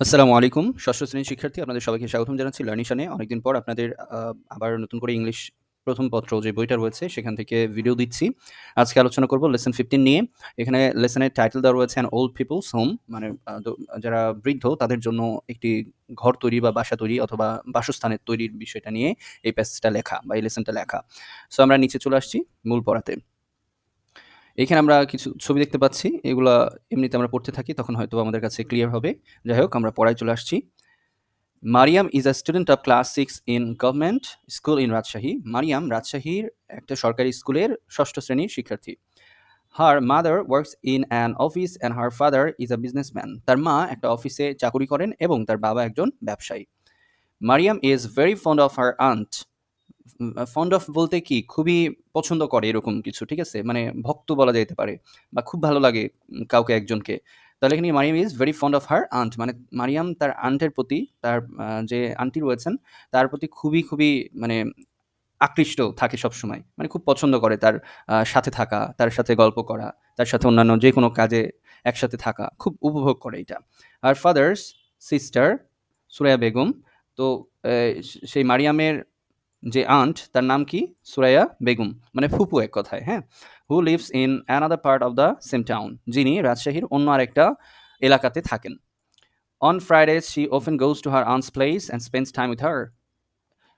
আসসালামু আলাইকুম। ষষ্ঠ শ্রেণীর শিক্ষার্থী আপনাদের সবাইকে স্বাগতম জানাচ্ছি লার্নিশনে। অনেকদিন পর আপনাদের আবার নতুন করে ইংলিশ প্রথম পত্র যে বইটা রয়েছে সেখান থেকে ভিডিও দিচ্ছি। আজকে আলোচনা করব লেসন 15 নিয়ে। এখানে লেসনের টাইটেল দেওয়া রয়েছে অ্যান ওল্ড পিপলস হোম, মানে যারা বৃদ্ধ তাদের জন্য একটি ঘর তৈরি বা বাসা তৈরি অথবা বাসস্থানের তৈরির বিষয়টা নিয়ে এই প্যাসেজটা লেখা বা এই লেসনটা লেখা। সো আমরা নিচে চলে আসছি মূল পড়াতে। এখানে আমরা কিছু ছবি দেখতে পাচ্ছি। এগুলা এমনিতে আমরা পড়তে থাকি তখন হয়তো আমাদের কাছে ক্লিয়ার হবে। যাই হোক, আমরা পড়ায় চলে আসছি। Mariam is a student of class 6 in government school in Rajshahi. Mariam রাজশাহীর একটা সরকারি স্কুলের ষষ্ঠ শ্রেণীর শিক্ষার্থী। Her mother works in an office and her father is a businessman. তার মা একটা অফিসে চাকুরি করেন এবং তার বাবা একজন ব্যবসায়ী। Mariam is very fond of her aunt. Fond of বলতে কি খুবই পছন্দ করে এরকম কিছু, ঠিক আছে? মানে ভক্ত বলা যাইতে পারে বা খুব ভালো লাগে কাউকে একজনকে। তাহলে এখানে Mariam is very fond of her aunt, মানে মারিয়াম তার আন্টের প্রতি, তার যে আন্টি রয়েছেন তার প্রতি খুবই মানে আকৃষ্ট থাকে সবসময়, মানে খুব পছন্দ করে তার সাথে থাকা, তার সাথে গল্প করা, তার সাথে অন্যান্য যে কোনো কাজে একসাথে থাকা খুব উপভোগ করে এটা। আর ফাদার্স সিস্টার সুরাইয়া বেগম। তো সেই মারিয়ামের যে আন্ট তার নাম কি? সুরাইয়া বেগম, মানে ফুপু এক কথায়, হ্যাঁ। Who lives in another part of the same town, যিনি রাজশাহীর অন্য আরেকটা এলাকাতে থাকেন। On Fridays she often goes to her aunt's place and spends time with her.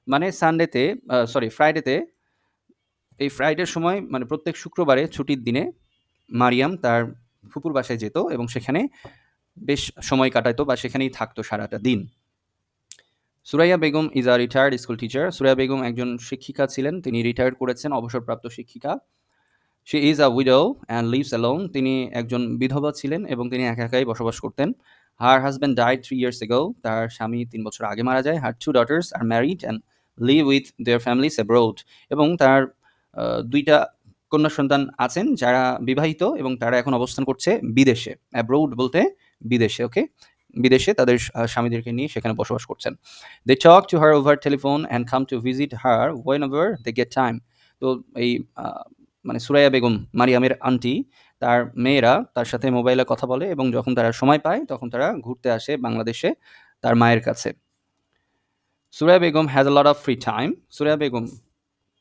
মানে সানডেতে, ফ্রাইডেতে, এই ফ্রাইডের সময় মানে প্রত্যেক শুক্রবারে ছুটির দিনে মারিয়াম তার ফুপুর বাসায় যেত এবং সেখানে বেশ সময় কাটাতো বা সেখানেই থাকতো সারাটা দিন। Suraiya Begum is a retired school teacher. Suraiya Begum একজন শিক্ষিকা ছিলেন, তিনি রিটায়ার্ড করেছেন, অবসরপ্রাপ্ত শিক্ষিকা। She is a widow and leaves alone. তিনি একজন বিধবা ছিলেন এবং তিনি একা একাই বসবাস করতেন। Her husband died 3 years ago। তার স্বামী 3 বছর আগে মারা যায়। হার 2 daughters R married and live with their families abroad. এবং তার 2টা কন্যা সন্তান আছেন যারা বিবাহিত এবং তারা এখন অবস্থান করছে বিদেশে। অ্যাব্রোড বলতে বিদেশে, ওকে? বিদেশে তাদের স্বামীদেরকে নিয়ে সেখানে বসবাস করছেন। They talk to her over telephone and come to visit her whenever they get time। তো এই মানে সুরাইয়া বেগম, মারিয়ামের আন্টি, তার মেয়েরা তার সাথে মোবাইলে কথা বলে এবং যখন তারা সময় পায় তখন তারা ঘুরতে আসে বাংলাদেশে তার মায়ের কাছে। Suraiya Begum has a lot of free time. Suraiya Begum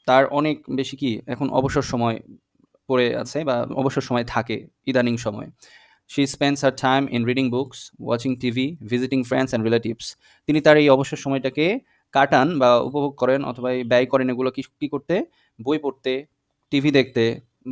তার অনেক বেশি কি এখন অবসর সময় পড়ে আছে বা অবসর সময় থাকে ইদানিং সময়। She spends her time in reading books, watching TV, visiting friends and relatives. তিনি তার এই অবসর সময়টাকে কাটান বা উপভোগ করেন অথবা ব্যয় করেন এগুলো কি করতে? বই পড়তে, টিভি দেখতে,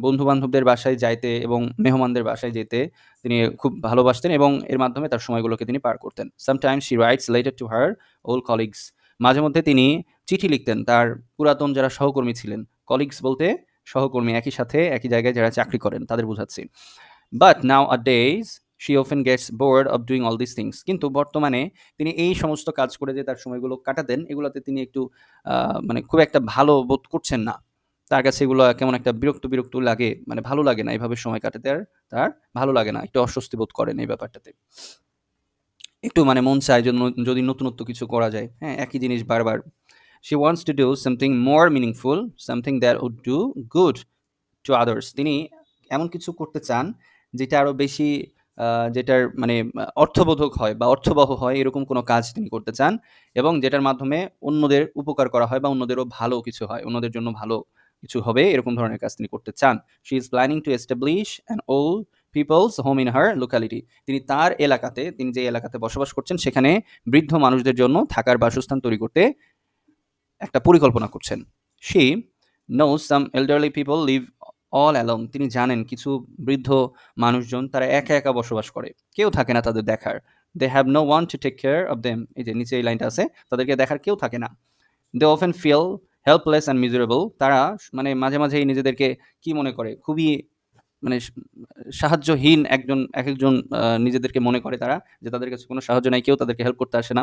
বন্ধু বান্ধবদের বাসায় যাইতে এবং মেহমানদের বাসায় যেতে তিনি খুব ভালোবাসতেন এবং এর মাধ্যমে তার সময়গুলোকে তিনি পার করতেন। Sometimes she rights letter to her old colleagues. মাঝে মধ্যে তিনি চিঠি লিখতেন তার পুরাতন যারা সহকর্মী ছিলেন। কলিগস বলতে সহকর্মী, একই সাথে একই জায়গায় যারা চাকরি করেন তাদের বোঝাচ্ছি। But nowadays she often gets bored of doing all this things. কিন্তু বর্তমানে তিনি এই সমস্ত কাজ করে যে তার সময়গুলো কাটাতেন এগুলোতে তিনি একটু মানে খুব একটা ভালো বোধ করছেন না। তার কাছে এগুলো কেমন একটা বিরক্ত লাগে, মানে ভালো লাগে না এভাবে সময় কাটাতে। আর তার ভালো লাগে না, একটু অস্বস্তি বোধ করেন এই ব্যাপারটাতে। একটু মানে মন চায় যদি নতুনত্ব কিছু করা যায়, হ্যাঁ, একই জিনিস বারবার। She wants to do something more meaningful, something that would do good to others. তিনি এমন কিছু করতে চান যেটা আরো বেশি যেটার মানে অর্থবোধক হয় বা অর্থবহ হয় এরকম কোনো কাজ তিনি করতে চান এবং যেটার মাধ্যমে অন্যদের উপকার করা হয় বা অন্যদেরও ভালো কিছু হয়, অন্যদের জন্য ভালো কিছু হবে এরকম ধরনের কাজ তিনি করতে চান। She is planning to establish an old people's home in her locality. তিনি তার এলাকাতে, তিনি যে এলাকাতে বসবাস করছেন সেখানে বৃদ্ধ মানুষদের জন্য থাকার বাসস্থান তৈরি করতে একটা পরিকল্পনা করছেন। She knows some elderly people leave all alone. তিনি জানেন কিছু বৃদ্ধ মানুষজন তারা একা একা বসবাস করে, কেউ থাকে না তাদের দেখার। They have no one to take care of them. এই যে নিচে এই লাইনটা আছে, তাদেরকে দেখার কেউ থাকে না। They often feel helpless and miserable. তারা মানে মাঝে মাঝেই নিজেদেরকে কি মনে করে, খুবই মানে সাহায্যহীন একজন নিজেদেরকে মনে করে তারা, যে তাদের কাছে কোনো সাহায্য নাই, কেউ তাদেরকে হেল্প করতে আসে না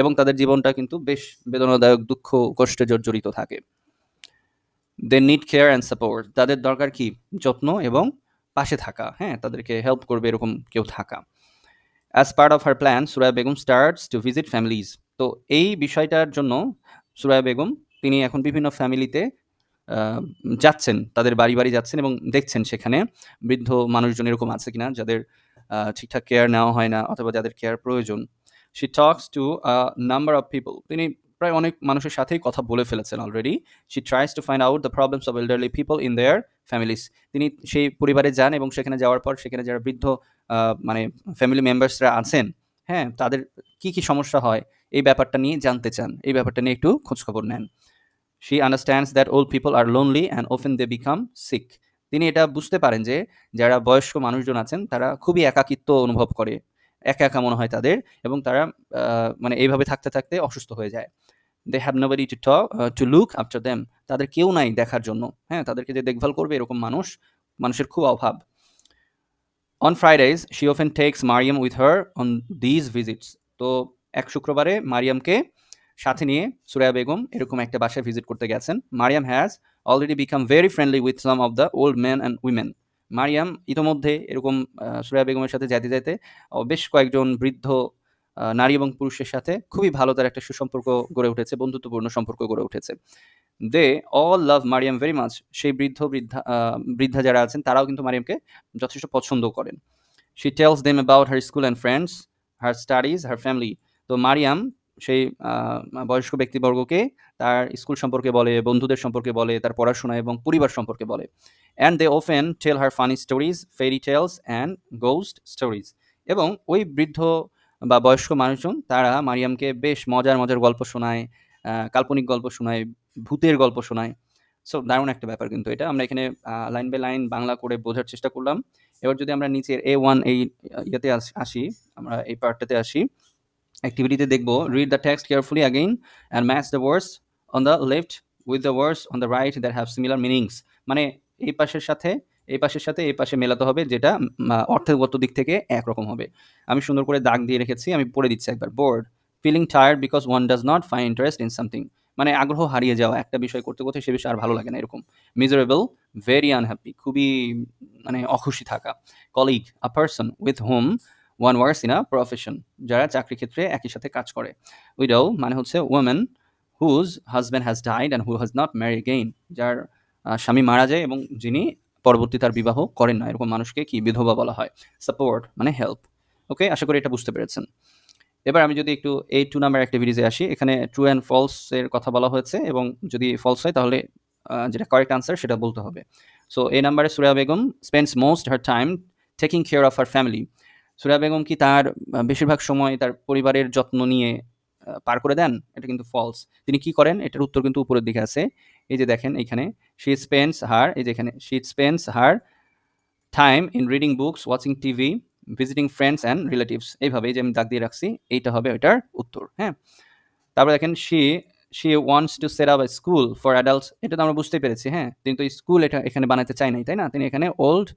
এবং তাদের জীবনটা কিন্তু বেশ বেদনাদায়ক, দুঃখ কষ্টে জর্জরিত থাকে। They need care and support. তাদের দরকার কি? যত্ন এবং পাশে থাকা, হ্যাঁ, তাদেরকে হেল্প করবে এরকম কেউ থাকা। As part of her plan Suraiya Begum starts to visit families. তো এই বিষয়টার জন্য সুরাইয়া বেগম তিনি এখন বিভিন্ন ফ্যামিলিতে যাচ্ছেন, তাদের বাড়ি যাচ্ছেন এবং দেখছেন সেখানে বৃদ্ধ মানুষজন এরকম আছে কিনা যাদের ঠিকঠাক কেয়ার নেওয়া হয় না অথবা যাদের কেয়ার প্রয়োজন। She talks to a number of people. তিনি প্রায় অনেক মানুষের সাথেই কথা বলে ফেলেছেন already. She tries to find out the problems of elderly people in their families. তিনি সেই পরিবারে যান এবং সেখানে যাওয়ার পর সেখানে যারা বৃদ্ধ মানে ফ্যামিলি মেম্বার্সরা আছেন, হ্যাঁ, তাদের কি কি সমস্যা হয় এই ব্যাপারটা নিয়ে জানতে চান, এই ব্যাপারটা নিয়ে একটু খোঁজখবর নেন. She understands that old people are lonely and often they become sick. তিনি এটা বুঝতে পারেন যে যারা বয়স্ক মানুষজন আছেন তারা খুবই একাকিত্ব অনুভব করে, একা একা মনে হয় তাদের, এবং তারা মানে এইভাবে থাকতে থাকতে অসুস্থ হয়ে যায়. They have nobody to talk to look after them. তাদের কেউ নাই দেখার জন্য, হ্যাঁ, তাদেরকে যে দেখভাল করবে এরকম মানুষের খুব অভাব. On Fridays she often takes Mariam with her on these visits. তো এক শুক্রবারে মারিয়ামকে সাথে নিয়ে সুরাইয়া বেগম এরকম একটা বাসায় ভিজিট করতে গেছেন. Mariam has already become very friendly with some of the old men and women. Mariam ইতোমধ্যে এরকম সুরাইয়া বেগমের সাথে যেতে যেতে বেশ কয়েকজন বৃদ্ধ নারী এবং পুরুষের সাথে খুবই ভালো তার একটা সুসম্পর্ক গড়ে উঠেছে, বন্ধুত্বপূর্ণ সম্পর্ক গড়ে উঠেছে. They all love Mariam very much. সেই বৃদ্ধা যারা আছেন তারাও কিন্তু মারিয়ামকে যথেষ্ট পছন্দ করেন. She tells them about her school and friends, her studies, her family. তো মারিয়াম সেই বয়স্ক ব্যক্তিবর্গকে তার স্কুল সম্পর্কে বলে, বন্ধুদের সম্পর্কে বলে, তার পড়াশোনা এবং পরিবার সম্পর্কে বলে. And they often tell her funny stories, fairy tales and ghost stories. এবং ওই বৃদ্ধ বা বয়স্ক মানুষজন তারা মারিয়ামকে বেশ মজার মজার গল্প শোনায়, কাল্পনিক গল্প শোনায়, ভূতের গল্প শোনায়. সো দারুণ একটা ব্যাপার কিন্তু এটা. আমরা এখানে লাইন বাই লাইন বাংলা করে বোঝার চেষ্টা করলাম. এবার যদি আমরা নিচের A1 এই ইয়েতে আসি, আমরা এই পার্টটাতে আসি, অ্যাক্টিভিটিতে দেখব read the text carefully again and match the words on the left with the words on the right that have similar meanings. মানে এই পাশের সাথে এই পাশে মেলাতে হবে, যেটা অর্থগত দিক থেকে একরকম হবে. আমি সুন্দর করে দাগ দিয়ে রেখেছি, আমি পড়ে দিচ্ছি একবার. Bored, feeling tired because one does not find interest in something. মানে আগ্রহ হারিয়ে যাওয়া, একটা বিষয় করতে করতে সে বিষয় আর ভালো লাগে না এরকম. মিজারেবল, ভেরি আনহ্যাপি, খুবই মানে অখুশি থাকা. Colleague, a person with home one works in a profession, যারা চাকরি ক্ষেত্রে একই সাথে কাজ করে. উইডো মানে হচ্ছে women whose husband has died and who has not marry again, যার স্বামী মারা যায় এবং যিনি পরবর্তী তার বিবাহ করেন না, এরকম মানুষকে কি বিধবা বলা হয়. সাপোর্ট মানে হেল্প. ওকে, আশা করি এটা বুঝতে পেরেছেন. এবার আমি যদি একটু এই 2 নাম্বার অ্যাক্টিভিটিসে আসি, এখানে ট্রু অ্যান্ড ফলস এর কথা বলা হয়েছে এবং যদি ফলস হয় তাহলে যেটা কারেক্ট আনসার সেটা বলতে হবে. সো এই নাম্বারে Suraiya Begum spends most her time taking care of her family. Suraiya Begum কি তার বেশিরভাগ সময় তার পরিবারের যত্ন নিয়ে পার করে দেন? এটা কিন্তু ফলস. তিনি কি করেন? এটার উত্তর কিন্তু উপরের দিকে আছে. এই যে দেখেন এইখানে, she spends her, এই যে এখানে she spends her time in reading books, watching TV, visiting friends and relatives. এইভাবে যে আমি দাগ দিয়ে রাখছি, এইটা হবে ওইটার উত্তর. হ্যাঁ, তারপরে দেখেন she wants to set up a school for adults. এটা তো আমরা বুঝতেই পেরেছি. হ্যাঁ, তিনি তো স্কুল এটা এখানে বানাতে চাই নাই, তাই না? তিনি এখানে ওল্ড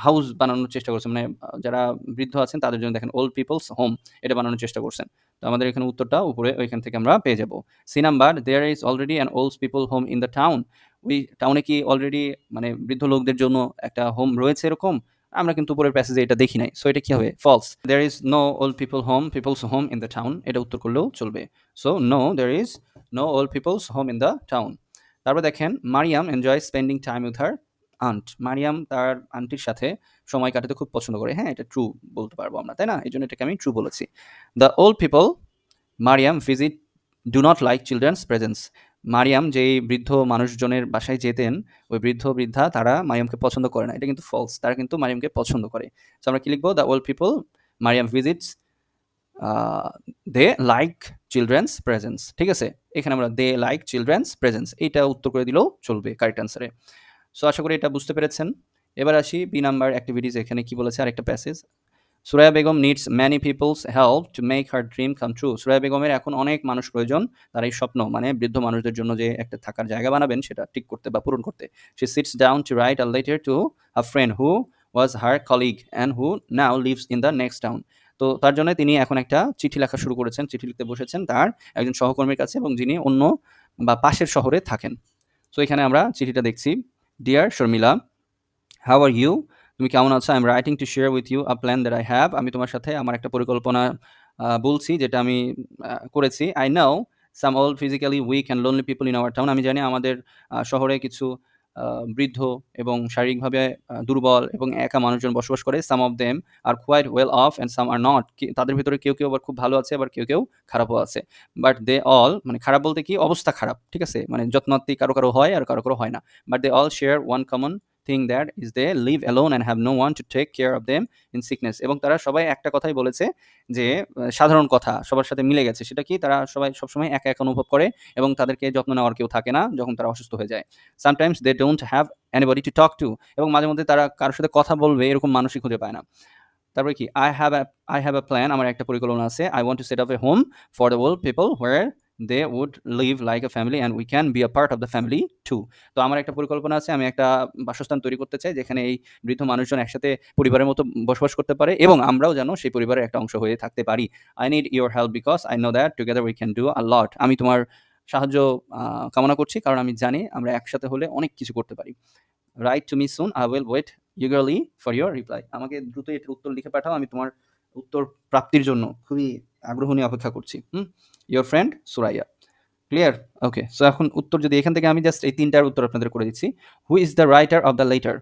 হাউস বানানোর চেষ্টা করছেন, মানে যারা বৃদ্ধ আছেন তাদের জন্য দেখেন ওল্ড পিপলস হোম এটা বানানোর চেষ্টা করছেন. তো আমাদের এখানে উত্তরটা উপরে ওইখান থেকে আমরা পেয়ে যাব. C number, there is already an old people home in the town. ওই টাউনে কি অলরেডি মানে বৃদ্ধ লোকদের জন্য একটা হোম রয়েছে এরকম? আমরা কিন্তু উপরের প্যাসেজে এটা দেখি নাই. সো এটা কি হবে? False. There is no old people's home in the town, এটা উত্তর করলেও চলবে. So no, there is no old people's home in the town. তারপর দেখেন Mariam enjoy spending time with her aunt. মারিয়াম তার আন্টির সাথে সময় কাটাতে খুব পছন্দ করে. হ্যাঁ, এটা ট্রু বলতে পারবো আমরা, তাই না? এই জন্য এটাকে আমি ট্রু বলেছি. The old people Mariam visit do not like children's presence. মারিয়াম যেই বৃদ্ধ মানুষজনের বাসায় যেতেন, ওই বৃদ্ধা তারা মারিয়ামকে পছন্দ করে না. এটা কিন্তু ফলস. তারা কিন্তু মারিয়ামকে পছন্দ করে. সো আমরা কি লিখবো? The old people Mariam visits they like children's presence. ঠিক আছে, এখানে আমরা দে লাইক চিলড্রেন্স প্রেজেন্স এইটা উত্তর করে দিলেও চলবে কারেক্ট আনসারে. সো আশা করি এটা বুঝতে পেরেছেন. এবার আসি বি নাম্বার অ্যাক্টিভিটিস. এখানে কি বলেছে আরেকটা passage, Suraiya Begum needs many people's help to make her dream come true. Suraiya বেগমের এখন অনেক মানুষ প্রয়োজন তার এই স্বপ্ন, মানে বৃদ্ধ মানুষদের জন্য যে একটা থাকার জায়গা বানাবেন সেটা ঠিক করতে বা পূরণ করতে. She sits down to write a letter to a friend who was her colleague and who now lives in the next town. তো তার জন্য তিনি এখন একটা চিঠি লেখা শুরু করেছেন, চিঠি লিখতে বসেছেন তার একজন সহকর্মীর কাছে এবং যিনি অন্য বা পাশের শহরে থাকেন. সো এখানে আমরা চিঠিটা দেখছি. Dear Sharmila, how are you? তুমি কেমন আছো? I am writing to share with you a plan that I have. আমি তোমার সাথে আমার একটা পরিকল্পনা বলছি যেটা আমি করেছি. I now some old physically week and lonely people in our town. আমি জানি আমাদের শহরে কিছু বৃদ্ধ এবং শারীরিকভাবে দুর্বল এবং একা মানুষজন বসবাস করে। Some of them are quite well off and some are not. তাদের ভিতরে কেউ কেউ আবার খুব ভালো আছে, আবার কেউ কেউ খারাপও আছে। বাট দে অল, মানে খারাপ বলতে কি অবস্থা খারাপ, ঠিক আছে, মানে যত্নার্থী কারো কারো হয় আর কারো কারো হয় না। But they all share one common thing, that is they live alone and have no one to take care of them in sickness. এবং তারা সবাই একটা কথাই বলেছে যে সাধারণ কথা সবার সাথে মিলে গেছে, সেটা কি তারা সবাই সবসময় একা একা অনুভব করে এবং তাদেরকে যত্ন নেওয়ার কেউ থাকে না যখন তারা অসুস্থ হয়ে যায়। Sometimes they don't have anybody to talk to, এবং মাঝে মধ্যে তারা কারোর সাথে কথা বলবে এরকম মানুষই খুঁজে পায় না। তারপরে কি, আই হ্যাভ আ প্ল্যান, আমার একটা পরিকল্পনা আছে। I want to set up a home for the old people where they would live like a family and we can be a part of the family too. তো আমার একটা পরিকল্পনা আছে, আমি একটা বাসস্থান তৈরি করতে চাই যেখানে এই বৃদ্ধ মানুষজন একসাথে পরিবারের মতো বসবাস করতে পারে এবং আমরাও যেন সেই পরিবারের একটা অংশ হয়ে থাকতে পারি। I need your help because I know that together we can do a lot. আমি তোমার সাহায্য কামনা করছি, কারণ আমি জানি আমরা একসাথে হলে অনেক কিছু করতে পারি। Write to me soon, I will wait eagerly for your reply. আমাকে দ্রুত এটার উত্তর লিখে পাঠাও, আমি তোমার উত্তর প্রাপ্তির জন্য খুবই আগ্রহ নিয়ে অপেক্ষা করছি। Your friend Suraiya. Clear? Okay, so এখন উত্তর যদি এখান থেকে আমি জাস্ট এই ৩টার উত্তর আপনাদের করে দিচ্ছি। Who is the writer of the letter?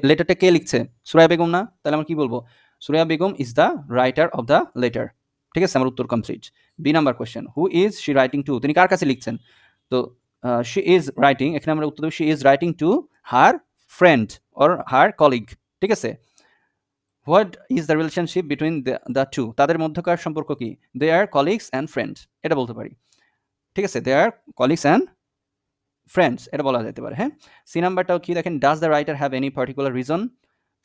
লেটারটা কে লিখছে? সুরাইয়া বেগম না? তাহলে আমরা কি বলবো? Suraiya Begum is the writer of the letter. ঠিক আছে, আমার উত্তর complete. B number question, who is she writing to? তিনি কার কাছে লিখছেন? তো শি ইজ রাইটিং, এখানে আমরা উত্তর দেব she is writing to her friend or her colleague. ঠিক আছে। What is the relationship between the two? তাদের মধ্যকার সম্পর্ক কি? They are colleagues and friends, এটা বলতে পারি। ঠিক আছে, they are colleagues and friends, এটা বলা যেতে পারে। হ্যাঁ, সি নাম্বারটাও কি দেখেন, does the writer have any particular reason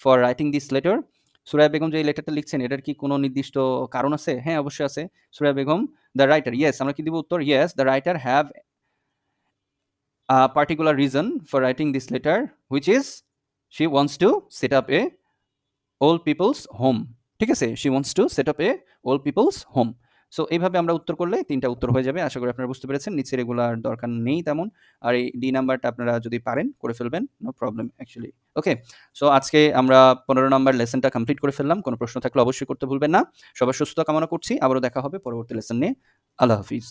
for writing this letter? Suraiya Begum যে এই লেটারটা লিখছেন এটার কি কোনো নির্দিষ্ট কারণ আছে? হ্যাঁ, অবশ্যই আছে। Suraiya Begum, the writer, yes, আমরা কি দিব উত্তর? Yes, the writer have a particular reason for writing this letter, which is she wants to set up a old people's home. ঠিক আছে, she wants to set up a old people's home. So এইভাবে আমরা উত্তর করলে ৩টা উত্তর হয়ে যাবে। আশা করি আপনারা বুঝতে পেরেছেন। নিচের এগুলার দরকার নেই তেমন। আর এই ডি নাম্বারটা আপনারা যদি পারেন করে ফেলবেন, নো প্রবলেম অ্যাকচুয়ালি। ওকে, সো আজকে আমরা ১৫ নাম্বার লেসনটা কমপ্লিট করে ফেললাম। কোনো প্রশ্ন থাকলে অবশ্যই করতে ভুলবেন না। সবার সুস্থতা কামনা করছি। আবারও দেখা হবে পরবর্তী লেসন নিয়ে। আল্লাহ হাফিজ।